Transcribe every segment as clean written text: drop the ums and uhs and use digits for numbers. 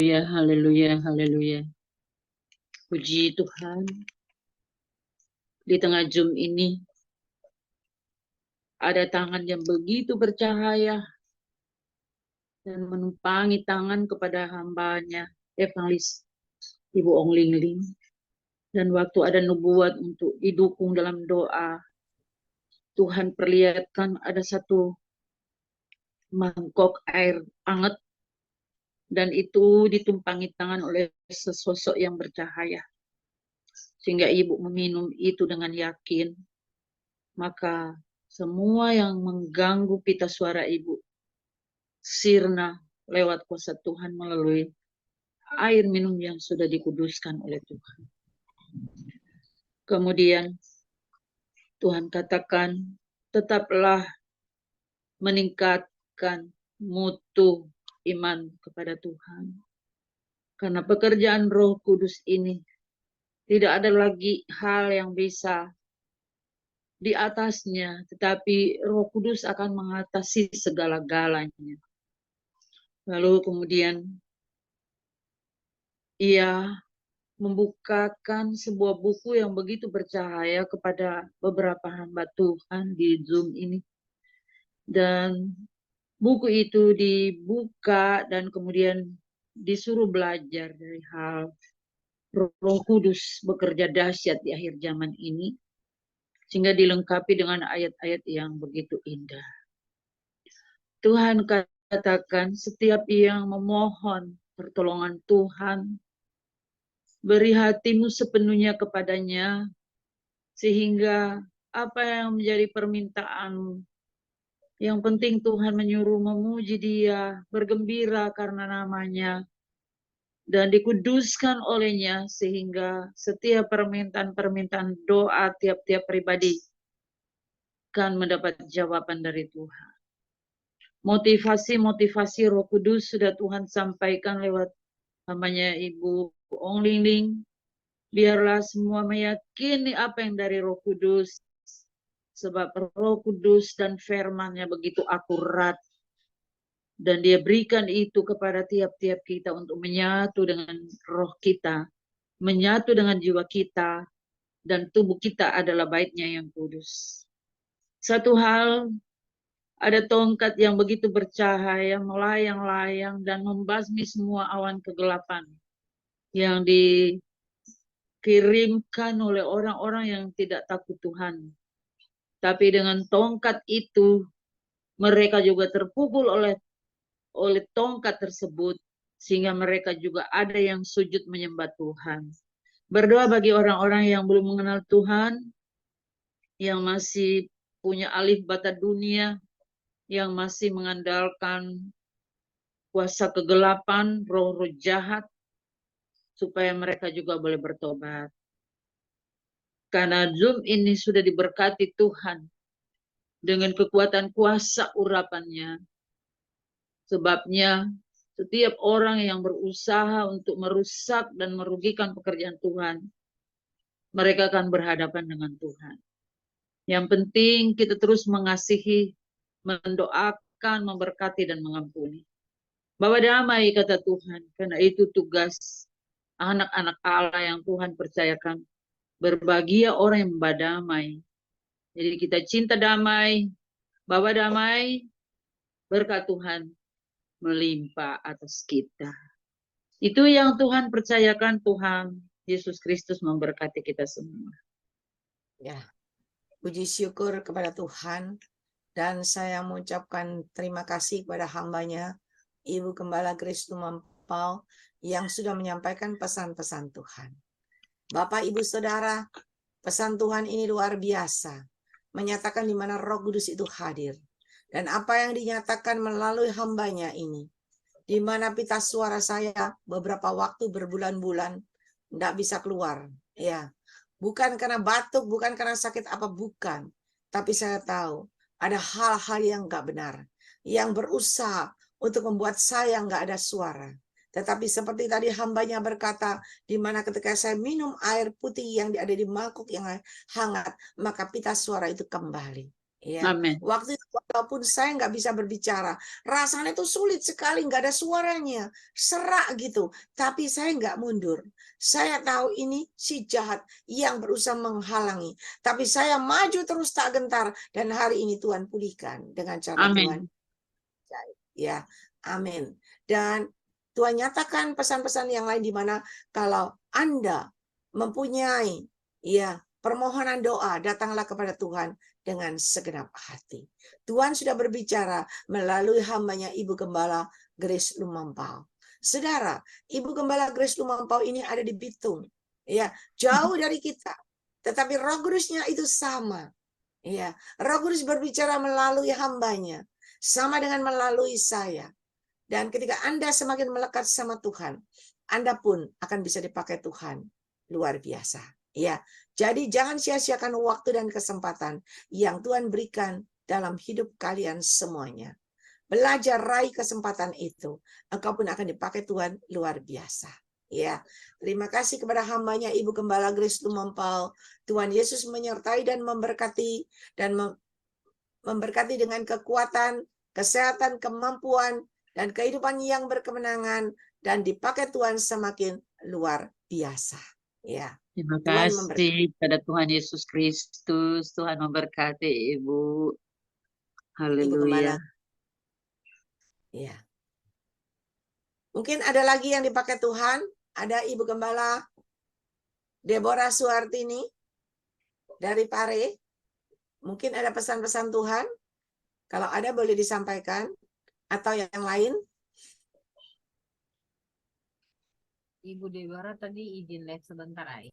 Ya, haleluya, haleluya. Puji Tuhan, di tengah Zoom ini ada tangan yang begitu bercahaya dan menumpangi tangan kepada hambanya, Evangelis Ibu Ong Ling Ling. Dan waktu ada nubuat untuk didukung dalam doa, Tuhan perlihatkan ada satu mangkok air hangat dan itu ditumpangi tangan oleh sesosok yang bercahaya. Sehingga ibu meminum itu dengan yakin. Maka semua yang mengganggu pita suara ibu sirna lewat kuasa Tuhan melalui air minum yang sudah dikuduskan oleh Tuhan. Kemudian Tuhan katakan, tetaplah meningkatkan mutu iman kepada Tuhan. Karena pekerjaan Roh Kudus ini tidak ada lagi hal yang bisa di atasnya, tetapi Roh Kudus akan mengatasi segala-galanya. Lalu kemudian ia membukakan sebuah buku yang begitu bercahaya kepada beberapa hamba Tuhan di Zoom ini. Dan buku itu dibuka dan kemudian disuruh belajar dari hal Roh Kudus bekerja dahsyat di akhir zaman ini, sehingga dilengkapi dengan ayat-ayat yang begitu indah. Tuhan katakan setiap yang memohon pertolongan Tuhan, beri hatimu sepenuhnya kepadanya, sehingga apa yang menjadi permintaanmu, yang penting Tuhan menyuruh memuji Dia, bergembira karena namanya, dan dikuduskan olehnya, sehingga setiap permintaan-permintaan doa tiap-tiap pribadi akan mendapat jawaban dari Tuhan. Motivasi-motivasi Roh Kudus sudah Tuhan sampaikan lewat hambanya Ibu Ong Ling Ling. Biarlah semua meyakini apa yang dari Roh Kudus, sebab Roh Kudus dan firman-Nya begitu akurat, dan Dia berikan itu kepada tiap-tiap kita untuk menyatu dengan roh kita, menyatu dengan jiwa kita, dan tubuh kita adalah bait-Nya yang kudus. Satu hal, ada tongkat yang begitu bercahaya, melayang-layang dan membasmi semua awan kegelapan yang dikirimkan oleh orang-orang yang tidak takut Tuhan. Tapi dengan tongkat itu, mereka juga terpukul oleh tongkat tersebut, sehingga mereka juga ada yang sujud menyembah Tuhan. Berdoa bagi orang-orang yang belum mengenal Tuhan, yang masih punya alih bata dunia, yang masih mengandalkan kuasa kegelapan, roh-roh jahat, supaya mereka juga boleh bertobat. Karena Zoom ini sudah diberkati Tuhan dengan kekuatan kuasa urapannya. Sebabnya setiap orang yang berusaha untuk merusak dan merugikan pekerjaan Tuhan, mereka akan berhadapan dengan Tuhan. Yang penting kita terus mengasihi, mendoakan, memberkati, dan mengampuni. Bawa damai, kata Tuhan, karena itu tugas anak-anak Allah yang Tuhan percayakan. Berbahagia orang yang membawa damai. Jadi kita cinta damai, bawa damai, berkat Tuhan melimpah atas kita. Itu yang Tuhan percayakan. Tuhan Yesus Kristus memberkati kita semua. Ya, puji syukur kepada Tuhan, dan saya mengucapkan terima kasih kepada hambanya, Ibu Gembala Grace Tumampau, yang sudah menyampaikan pesan-pesan Tuhan. Bapak, Ibu, Saudara, pesan Tuhan ini luar biasa, menyatakan di mana Roh Kudus itu hadir. Dan apa yang dinyatakan melalui hambanya ini, di mana pita suara saya beberapa waktu berbulan-bulan tidak bisa keluar. Ya, bukan karena batuk, bukan karena sakit apa, bukan. Tapi saya tahu ada hal-hal yang nggak benar, yang berusaha untuk membuat saya nggak ada suara. Tetapi seperti tadi hambanya berkata, di mana ketika saya minum air putih yang ada di mangkuk yang hangat, maka pita suara itu kembali. Ya, Amin. waktu itu walaupun saya nggak bisa berbicara, rasanya itu sulit sekali, nggak ada suaranya, serak gitu. Tapi saya nggak mundur. Saya tahu ini si jahat yang berusaha menghalangi. Tapi saya maju terus tak gentar. Dan hari ini Tuhan pulihkan dengan cara Tuhan. Amin. Ya, amin. Dan Tuhan nyatakan pesan-pesan yang lain di mana kalau Anda mempunyai ya permohonan doa, datanglah kepada Tuhan dengan segenap hati. Tuhan sudah berbicara melalui hambanya Ibu Gembala Grace Lumampau. Saudara, Ibu Gembala Grace Lumampau ini ada di Bitung. Ya, jauh dari kita. Tetapi Roh Kudusnya itu sama. Ya, Roh Kudus berbicara melalui hambanya, sama dengan melalui saya. Dan ketika Anda semakin melekat sama Tuhan, Anda pun akan bisa dipakai Tuhan luar biasa. Ya, jadi jangan sia-siakan waktu dan kesempatan yang Tuhan berikan dalam hidup kalian semuanya. Belajar raih kesempatan itu, engkau pun akan dipakai Tuhan luar biasa. Ya, terima kasih kepada hambanya Ibu Gembala Grace Lumampau. Tuhan Yesus menyertai dan memberkati memberkati dengan kekuatan, kesehatan, kemampuan, dan kehidupan yang berkemenangan, dan dipakai Tuhan semakin luar biasa. Ya, Terima Tuhan memberkati. kasih pada Tuhan Yesus Kristus. Tuhan memberkati Ibu. Ibu Gembala. Haleluya. Ya. Mungkin ada lagi yang dipakai Tuhan. Ada Ibu Gembala Deborah Suartini dari Pare. Mungkin ada pesan-pesan Tuhan. Kalau ada boleh disampaikan. Atau yang lain. Ibu Deborah tadi izin live sebentar ay.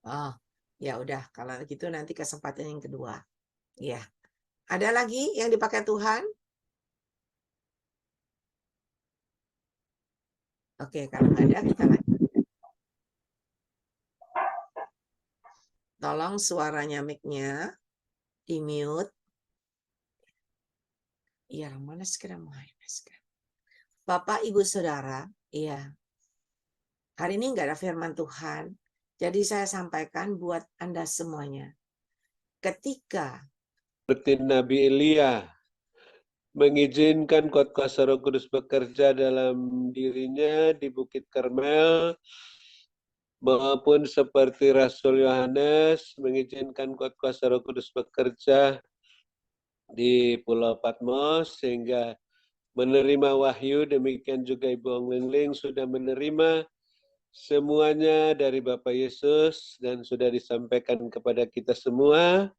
Oh, ya udah. Kalau gitu nanti kesempatan yang kedua. Ya. Ada lagi yang dipakai Tuhan? Oke, kalau nggak ada kita lanjut. Tolong suaranya mic-nya di mute. Iya, mana sekarang Bapak, Ibu, Saudara, iya. Hari ini nggak ada firman Tuhan, jadi saya sampaikan buat Anda semuanya. Ketika seperti Nabi Elia mengizinkan kuasa Roh Kudus bekerja dalam dirinya di Bukit Karmel, maupun seperti Rasul Yohanes mengizinkan kuasa Roh Kudus bekerja di Pulau Patmos sehingga menerima wahyu, demikian juga Ibu Ong Lingling sudah menerima semuanya dari Bapak Yesus dan sudah disampaikan kepada kita semua,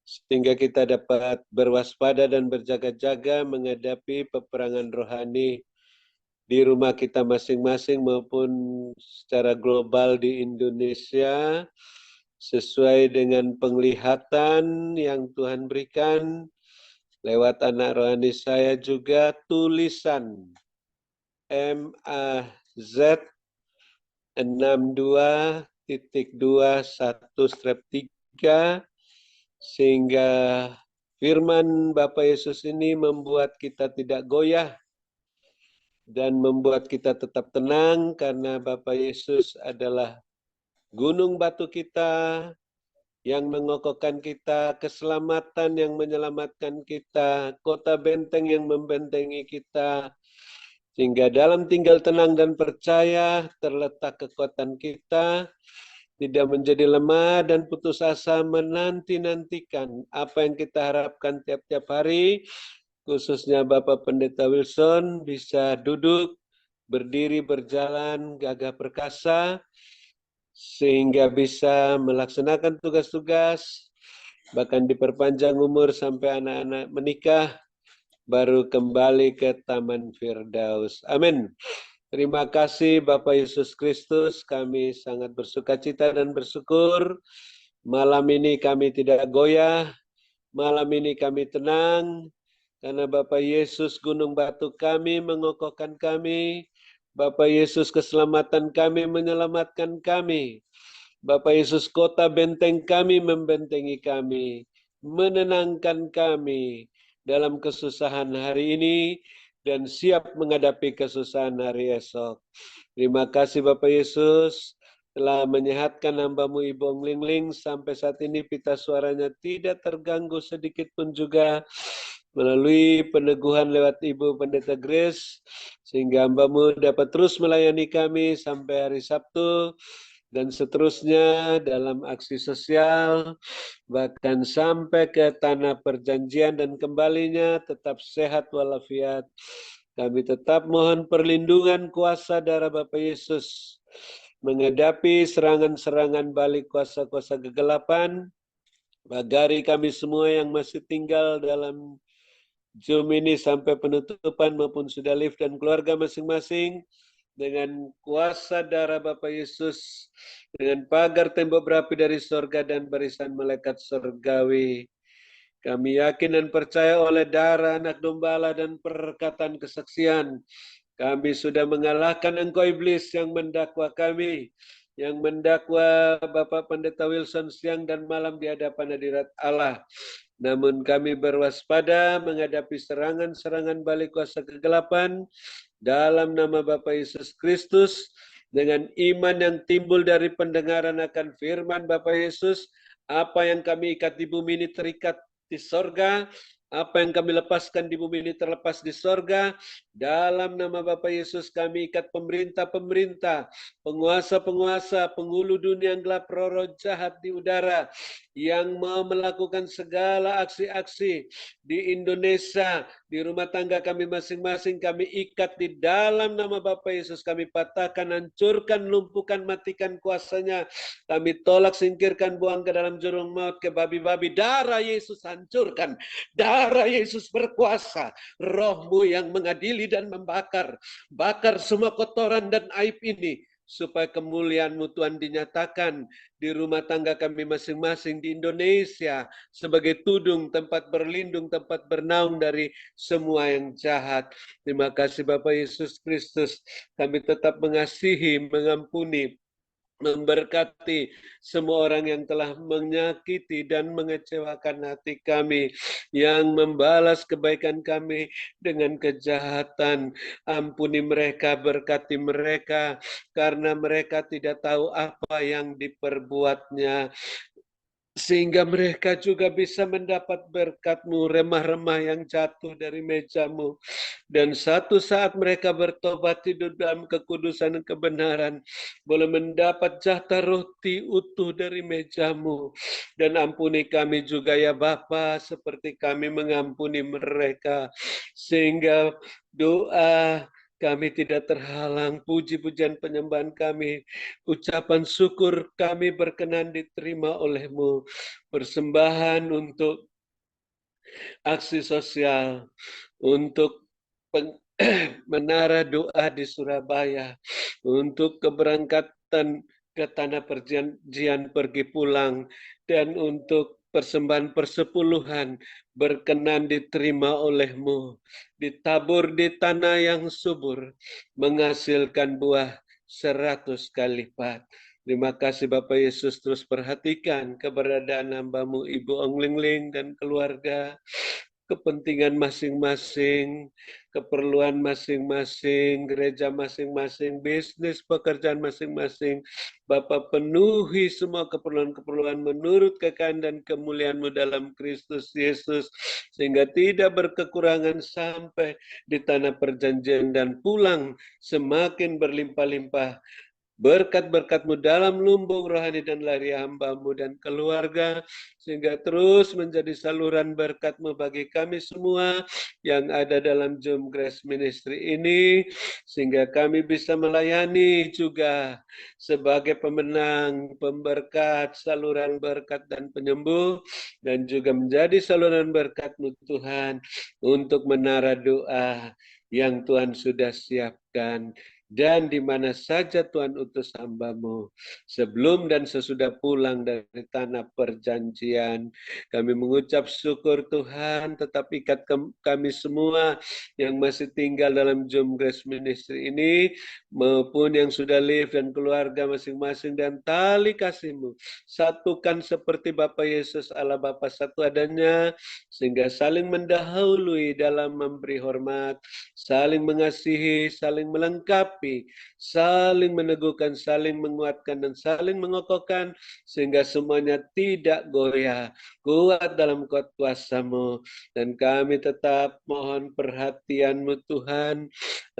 sehingga kita dapat berwaspada dan berjaga-jaga menghadapi peperangan rohani di rumah kita masing-masing maupun secara global di Indonesia, sesuai dengan penglihatan yang Tuhan berikan lewat anak rohani saya juga, tulisan MAZ 62.21/3, sehingga firman Bapak Yesus ini membuat kita tidak goyah dan membuat kita tetap tenang karena Bapak Yesus adalah gunung batu kita yang mengokohkan kita, keselamatan yang menyelamatkan kita, kota benteng yang membentengi kita, sehingga dalam tinggal tenang dan percaya terletak kekuatan kita, tidak menjadi lemah dan putus asa menanti-nantikan apa yang kita harapkan tiap-tiap hari, khususnya Bapak Pendeta Wilson bisa duduk, berdiri, berjalan, gagah perkasa, sehingga bisa melaksanakan tugas-tugas, bahkan diperpanjang umur sampai anak-anak menikah, baru kembali ke Taman Firdaus. Amin. Terima kasih Bapak Yesus Kristus, kami sangat bersukacita dan bersyukur. Malam ini kami tidak goyah, malam ini kami tenang, karena Bapak Yesus gunung batu kami mengokohkan kami, Bapak Yesus keselamatan kami menyelamatkan kami, Bapak Yesus kota benteng kami membentengi kami, menenangkan kami dalam kesusahan hari ini dan siap menghadapi kesusahan hari esok. Terima kasih Bapak Yesus, telah menyehatkan hamba-Mu Ibu Ong Ling Ling sampai saat ini pita suaranya tidak terganggu sedikit pun juga melalui peneguhan lewat Ibu Pendeta Grace sehingga hamba-Mu dapat terus melayani kami sampai hari Sabtu dan seterusnya dalam aksi sosial bahkan sampai ke tanah perjanjian dan kembalinya tetap sehat walafiat. Kami tetap mohon perlindungan kuasa darah Bapa Yesus menghadapi serangan-serangan balik kuasa-kuasa kegelapan. Bagari kami semua yang masih tinggal dalam Zoom ini sampai penutupan maupun sudah live dan keluarga masing-masing dengan kuasa darah Bapa Yesus, dengan pagar tembok berapi dari sorga dan barisan malaikat sorgawi. Kami yakin dan percaya oleh darah anak domba Allah dan perkataan kesaksian, kami sudah mengalahkan engkau iblis yang mendakwa kami, yang mendakwa Bapak Pendeta Wilson siang dan malam di hadapan hadirat Allah. Namun kami berwaspada menghadapi serangan-serangan balik kuasa kegelapan dalam nama Bapa Yesus Kristus dengan iman yang timbul dari pendengaran akan firman Bapa Yesus. Apa yang kami ikat di bumi ini terikat di sorga, apa yang kami lepaskan di bumi ini terlepas di sorga. Dalam nama Bapa Yesus kami ikat pemerintah-pemerintah, penguasa-penguasa, penghulu dunia yang gelap, roh-roh jahat di udara yang mau melakukan segala aksi-aksi di Indonesia, di rumah tangga kami masing-masing, kami ikat di dalam nama Bapa Yesus. Kami patahkan, hancurkan, lumpuhkan, matikan kuasanya. Kami tolak, singkirkan, buang ke dalam jurang maut, ke babi-babi. Darah Yesus hancurkan. Darah Yesus berkuasa. Roh-Mu yang mengadili dan membakar. Bakar semua kotoran dan aib ini. Supaya kemuliaan-Mu Tuhan dinyatakan di rumah tangga kami masing-masing di Indonesia sebagai tudung, tempat berlindung, tempat bernaung dari semua yang jahat. Terima kasih Bapak Yesus Kristus. Kami tetap mengasihi, mengampuni, memberkati semua orang yang telah menyakiti dan mengecewakan hati kami, yang membalas kebaikan kami dengan kejahatan. Ampuni mereka, berkati mereka, karena mereka tidak tahu apa yang diperbuatnya. Sehingga mereka juga bisa mendapat berkat-Mu, remah-remah yang jatuh dari meja-Mu. Dan satu saat mereka bertobat hidup dalam kekudusan dan kebenaran, boleh mendapat jatah roti utuh dari meja-Mu. Dan ampuni kami juga ya Bapa, seperti kami mengampuni mereka. Sehingga doa kami tidak terhalang, puji-pujian penyembahan kami, ucapan syukur kami berkenan diterima oleh-Mu. Persembahan untuk aksi sosial, untuk menara doa di Surabaya, untuk keberangkatan ke tanah perjanjian pergi pulang, dan untuk persembahan persepuluhan berkenan diterima oleh-Mu, ditabur di tanah yang subur, menghasilkan buah 100 kali lipat. Terima kasih Bapak Yesus, terus perhatikan keberadaan hamba-Mu Ibu Ong Ling Ling dan keluarga, kepentingan masing-masing, keperluan masing-masing, gereja masing-masing, bisnis, pekerjaan masing-masing. Bapa penuhi semua keperluan-keperluan menurut kekayaan dan kemuliaan-Mu dalam Kristus Yesus, sehingga tidak berkekurangan sampai di tanah perjanjian dan pulang semakin berlimpah-limpah. Berkat-berkat-Mu dalam lumbung rohani dan lahiriah hamba-Mu dan keluarga, sehingga terus menjadi saluran berkat-Mu bagi kami semua yang ada dalam Zoom Grace Ministry ini, sehingga kami bisa melayani juga sebagai pemenang, pemberkat, saluran berkat dan penyembuh, dan juga menjadi saluran berkat-Mu Tuhan untuk menara doa yang Tuhan sudah siapkan. Dan di mana saja Tuhan utus hamba-Mu, sebelum dan sesudah pulang dari tanah perjanjian, kami mengucap syukur Tuhan, tetap ikat kami semua yang masih tinggal dalam Zoom Grace Ministry ini, maupun yang sudah live dan keluarga masing-masing, dan tali kasih-Mu satukan seperti Bapa Yesus Allah Bapa satu adanya, sehingga saling mendahului dalam memberi hormat, saling mengasihi, saling melengkapi, melengkapi, saling meneguhkan, saling menguatkan, dan saling mengokohkan, sehingga semuanya tidak goyah, kuat dalam kuat kuasa-Mu. Dan kami tetap mohon perhatian-Mu Tuhan,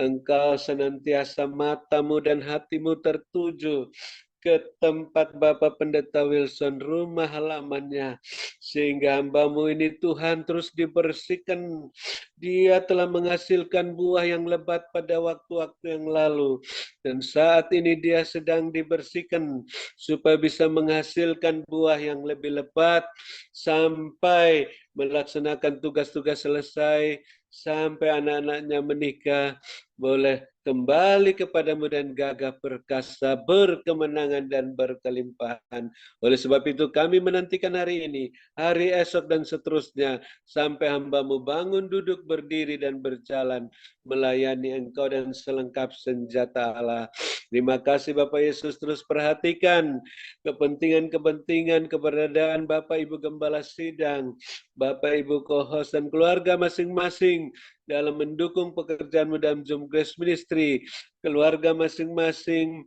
Engkau senantiasa mata-Mu dan hati-Mu tertuju ke tempat Bapak Pendeta Wilson, rumah halamannya, sehingga hamba-Mu ini Tuhan terus dibersihkan. Dia telah menghasilkan buah yang lebat pada waktu-waktu yang lalu, dan saat ini dia sedang dibersihkan supaya bisa menghasilkan buah yang lebih lebat sampai melaksanakan tugas-tugas selesai, sampai anak-anaknya menikah, boleh kembali kepadamu dan gagah perkasa, berkemenangan dan berkelimpahan. Oleh sebab itu kami menantikan hari ini, hari esok dan seterusnya, sampai hamba-Mu bangun, duduk, berdiri, dan berjalan, melayani Engkau dan selengkap senjata Allah. Terima kasih Bapak Yesus, terus perhatikan kepentingan-kepentingan keberadaan Bapak Ibu Gembala Sidang, Bapak Ibu co-host dan keluarga masing-masing dalam mendukung pekerjaan-Mu dalam Zoom Grace Ministry, keluarga masing-masing,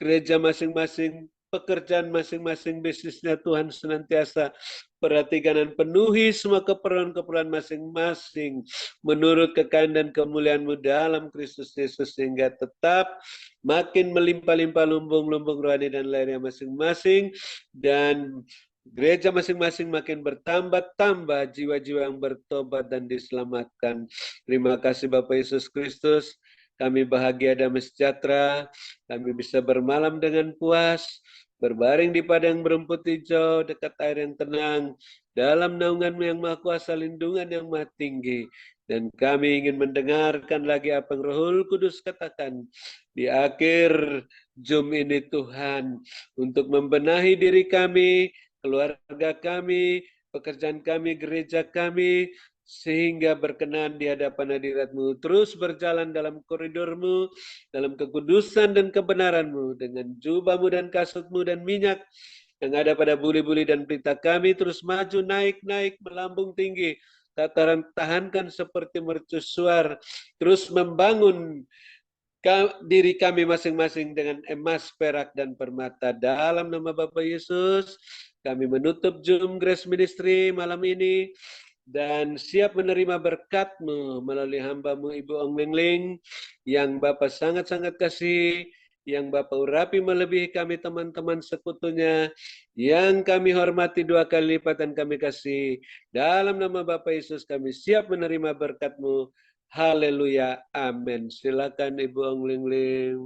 gereja masing-masing, pekerjaan masing-masing, bisnisnya Tuhan senantiasa perhatikan dan penuhi semua keperluan-keperluan masing-masing menurut kekayaan dan kemuliaan-Mu dalam Kristus Yesus, sehingga tetap makin melimpah-limpah lumbung-lumbung rohani dan lahirnya masing-masing, dan gereja masing-masing makin bertambah-tambah jiwa-jiwa yang bertobat dan diselamatkan. Terima kasih Bapak Yesus Kristus. Kami bahagia dan sejahtera. Kami bisa bermalam dengan puas, berbaring di padang berumput hijau, dekat air yang tenang, dalam naungan-Mu yang Maha Kuasa, lindungan yang Maha Tinggi. Dan kami ingin mendengarkan lagi apa yang Roh Kudus katakan di akhir Zoom ini Tuhan, untuk membenahi diri kami, keluarga kami, pekerjaan kami, gereja kami, sehingga berkenan di hadapan hadirat-Mu, terus berjalan dalam koridor-Mu, dalam kekudusan dan kebenaran-Mu, dengan jubah-Mu dan kasut-Mu dan minyak yang ada pada buli-buli dan pelita kami, terus maju, naik, melambung tinggi, tataran tahankan seperti mercusuar, terus membangun diri kami masing-masing dengan emas, perak, dan permata. Dalam nama Bapa Yesus, kami menutup Zoom Grace Ministry malam ini dan siap menerima berkat-Mu melalui hamba-Mu Ibu Ong Ling Ling, yang Bapak sangat-sangat kasih, yang Bapak urapi melebihi kami teman-teman sekutunya, yang kami hormati 2 kali lipat dan kami kasih. Dalam nama Bapa Yesus kami siap menerima berkat-Mu. Haleluya, amin. Silakan Ibu Ong Ling Ling.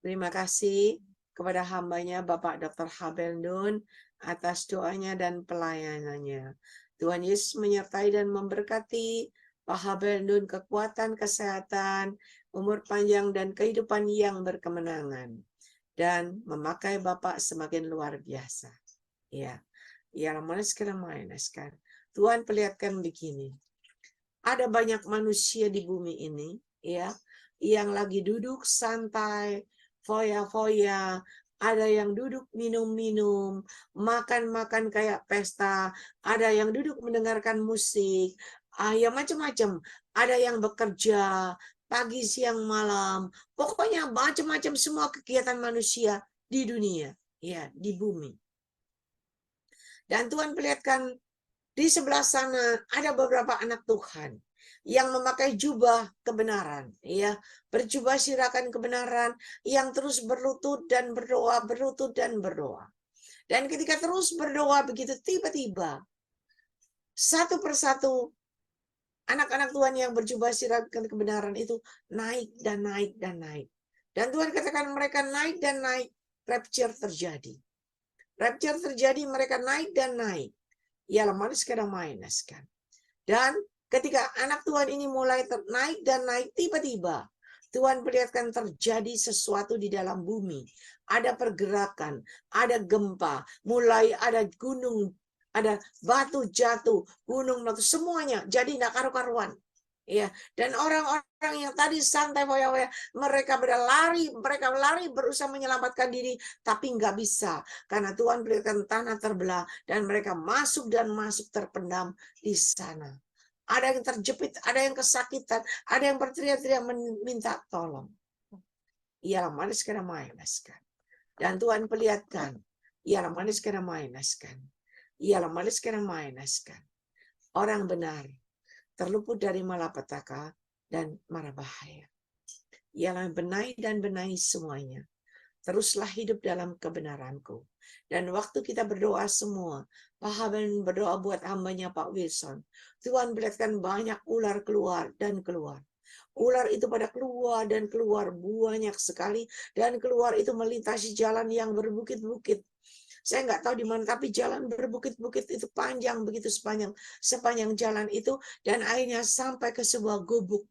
Terima kasih kepada hambanya Bapak Dr. Habel Nun atas doanya dan pelayanannya. Tuhan Yesus menyertai dan memberkati Pak Habel Nun kekuatan, kesehatan, umur panjang, dan kehidupan yang berkemenangan. Dan memakai Bapak semakin luar biasa. Ya, kan. Tuhan perlihatkan begini. Ada banyak manusia di bumi ini, ya, yang lagi duduk santai, foya-foya, ada yang duduk minum-minum, makan-makan kayak pesta, ada yang duduk mendengarkan musik, ya macam-macam. Ada yang bekerja pagi, siang, malam, pokoknya macam-macam semua kegiatan manusia di dunia, ya, di bumi. Dan Tuhan perlihatkan di sebelah sana ada beberapa anak Tuhan yang memakai jubah kebenaran, ya, berjubah sirakan kebenaran, yang terus berlutut dan berdoa, berlutut dan berdoa. Dan ketika terus berdoa begitu, tiba-tiba satu persatu anak-anak Tuhan yang berjubah sirakan kebenaran itu naik dan naik dan naik. Dan Tuhan katakan mereka naik dan naik, rapture terjadi. Rapture terjadi, mereka naik dan naik. Ialah manusia kadang minus kan. Dan ketika anak Tuhan ini mulai naik dan naik, tiba-tiba Tuhan perlihatkan terjadi sesuatu di dalam bumi. Ada pergerakan, ada gempa, mulai ada gunung, ada batu jatuh, gunung batu, semuanya jadi tidak karu-karuan. Ya, dan orang-orang yang tadi santai foya-foya, mereka berlari berusaha menyelamatkan diri, tapi nggak bisa karena Tuhan berikan tanah terbelah dan mereka masuk terpendam di sana. ada yang terjepit, ada yang kesakitan, ada yang berteriak-teriak meminta tolong. Ialah manis kena mainaskan. Dan Tuhan perlihatkan, ialah manis kena mainaskan. Ialah manis kena mainaskan. Orang benar terluput dari malapetaka dan mara bahaya. Ialah benahi dan benahi semuanya. Teruslah hidup dalam kebenaranku. Dan waktu kita berdoa semua, Pak Haben berdoa buat hambanya Pak Wilson. Tuhan perlihatkan banyak ular keluar dan keluar. Ular itu pada keluar dan keluar banyak sekali. Dan keluar itu melintasi jalan yang berbukit-bukit. Saya nggak tahu di mana, tapi jalan berbukit-bukit itu panjang begitu sepanjang jalan itu. Dan akhirnya sampai ke sebuah gubuk.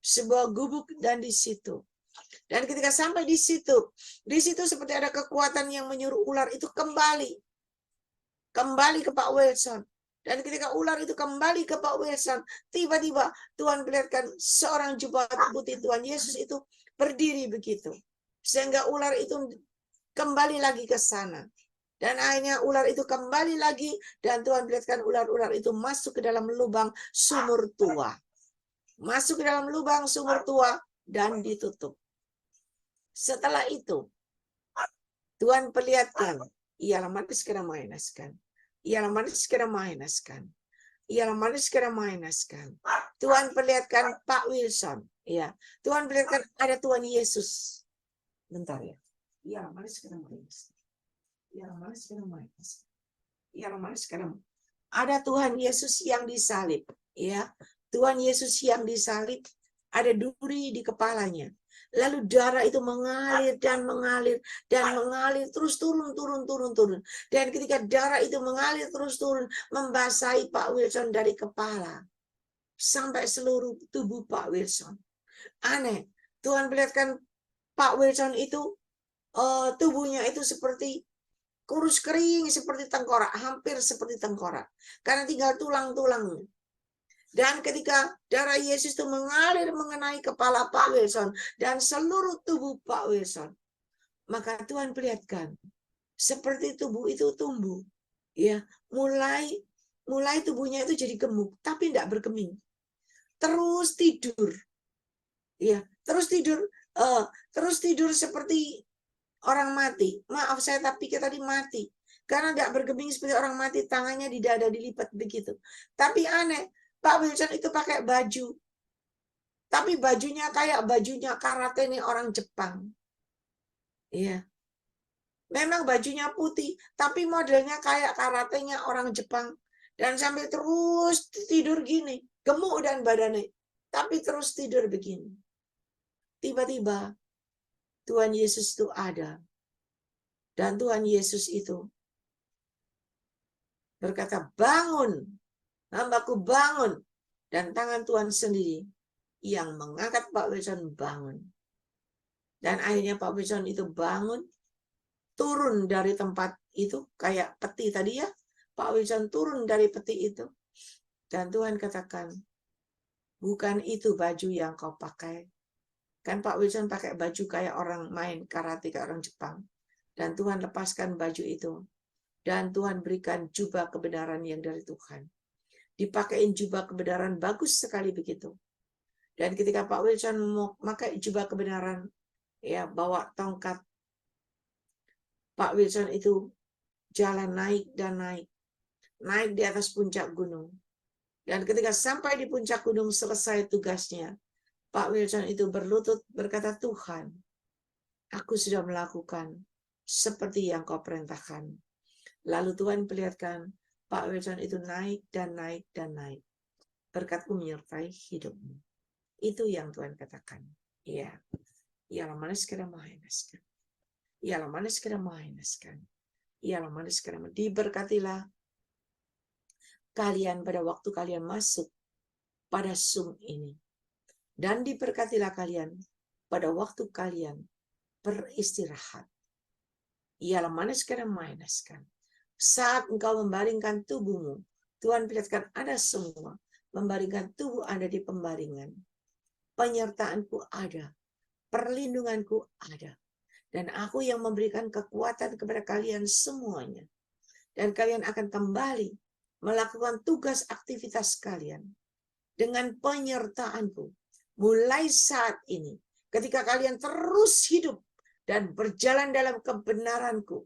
Sebuah gubuk dan di situ. Dan ketika sampai di situ seperti ada kekuatan yang menyuruh ular itu kembali ke Pak Wilson. Dan ketika ular itu kembali ke Pak Wilson, tiba-tiba Tuhan perlihatkan seorang jubah putih Tuhan Yesus itu berdiri begitu. Sehingga ular itu kembali lagi ke sana. Dan akhirnya ular itu kembali lagi dan Tuhan perlihatkan ular-ular itu masuk ke dalam lubang sumur tua. Masuk ke dalam lubang sumur tua dan ditutup. Setelah itu, Tuhan perlihatkan, ialah manis kena mainaskan. Ialah manis kena mainaskan. Ialah manis kena mainaskan. Tuhan perlihatkan Pak Wilson. Ya, Tuhan perlihatkan ada Tuhan Yesus. Bentar ya. Ialah manis kena mainaskan. Ialah manis kena mainaskan. Ialah manis kena. Ada Tuhan Yesus yang disalib. Ya, Tuhan Yesus yang disalib. Ada duri di kepalanya. Lalu darah itu mengalir dan mengalir dan mengalir terus turun. Dan ketika darah itu mengalir terus turun, membasahi Pak Wilson dari kepala sampai seluruh tubuh Pak Wilson. Aneh, Tuhan perlihatkan Pak Wilson itu tubuhnya itu seperti kurus kering, seperti tengkorak, hampir seperti tengkorak, karena tinggal tulang-tulangnya. Dan ketika darah Yesus itu mengalir mengenai kepala Pak Wilson dan seluruh tubuh Pak Wilson, maka Tuhan perlihatkan seperti tubuh itu tumbuh, ya, mulai tubuhnya itu jadi gemuk, tapi tidak berkeming, terus tidur, ya, terus tidur seperti orang mati. Maaf saya pikir tadi mati, karena tidak bergeming seperti orang mati, tangannya di dada dilipat begitu. Tapi aneh. Pak Wilson itu pakai baju, tapi bajunya kayak bajunya karate nih orang Jepang. Iya, memang bajunya putih, tapi modelnya kayak karatenya orang Jepang. Dan sambil terus tidur gini, gemuk dan badannya, tapi terus tidur begini. Tiba-tiba Tuhan Yesus itu ada, dan Tuhan Yesus itu berkata, bangun, hambaku bangun. Dan tangan Tuhan sendiri yang mengangkat Pak Wilson bangun. Dan akhirnya Pak Wilson itu bangun, turun dari tempat itu, kayak peti tadi ya. Pak Wilson turun dari peti itu. Dan Tuhan katakan, bukan itu baju yang kau pakai. Kan Pak Wilson pakai baju kayak orang main karate, kayak orang Jepang. Dan Tuhan lepaskan baju itu. Dan Tuhan berikan jubah kebenaran yang dari Tuhan. Dipakein jubah kebenaran bagus sekali begitu. Dan ketika Pak Wilson memakai jubah kebenaran, ya, bawa tongkat, Pak Wilson itu jalan naik dan naik di atas puncak gunung. Dan ketika sampai di puncak gunung selesai tugasnya, Pak Wilson itu berlutut berkata, Tuhan, aku sudah melakukan seperti yang kau perintahkan. Lalu Tuhan perlihatkan Pak Wilson itu naik dan naik dan naik. Berkat-Mu menyertai hidupmu. Itu yang Tuhan katakan. Iya. Ialah manis kena mainaskan. Ialah manis kena mainaskan. Ialah manis kena. Diberkatilah kalian pada waktu kalian masuk pada Zoom ini. Dan diberkatilah kalian pada waktu kalian beristirahat. Ialah manis kena mainaskan. Saat engkau membaringkan tubuhmu, Tuhan perlihatkan ada semua. Membaringkan tubuh Anda di pembaringan. Penyertaanku ada. Perlindunganku ada. Dan aku yang memberikan kekuatan kepada kalian semuanya. Dan kalian akan kembali melakukan tugas aktivitas kalian. dengan penyertaanku. Mulai saat ini, ketika kalian terus hidup dan berjalan dalam kebenaranku,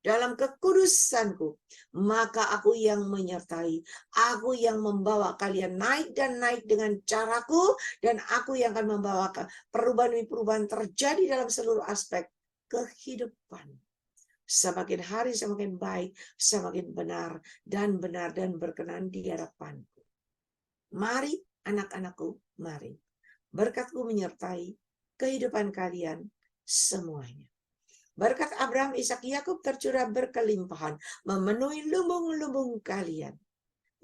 dalam kekudusanku, maka aku yang menyertai, aku yang membawa kalian naik dan naik dengan caraku, dan aku yang akan membawa perubahan-perubahan terjadi dalam seluruh aspek kehidupan. Semakin hari semakin baik, semakin benar dan berkenan di hadapanku. Mari anak-anakku, mari. Berkatku menyertai kehidupan kalian semuanya. Berkat Abraham, Ishak, Yakub tercurah berkelimpahan, memenuhi lumbung-lumbung kalian.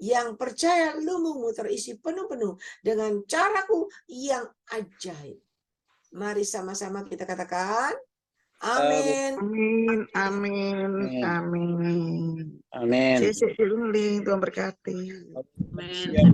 Yang percaya lumbungmu terisi penuh-penuh dengan caraku yang ajaib. Mari sama-sama kita katakan, amin. Amin, amin, amin. Amin. Tuhan berkati. Amin.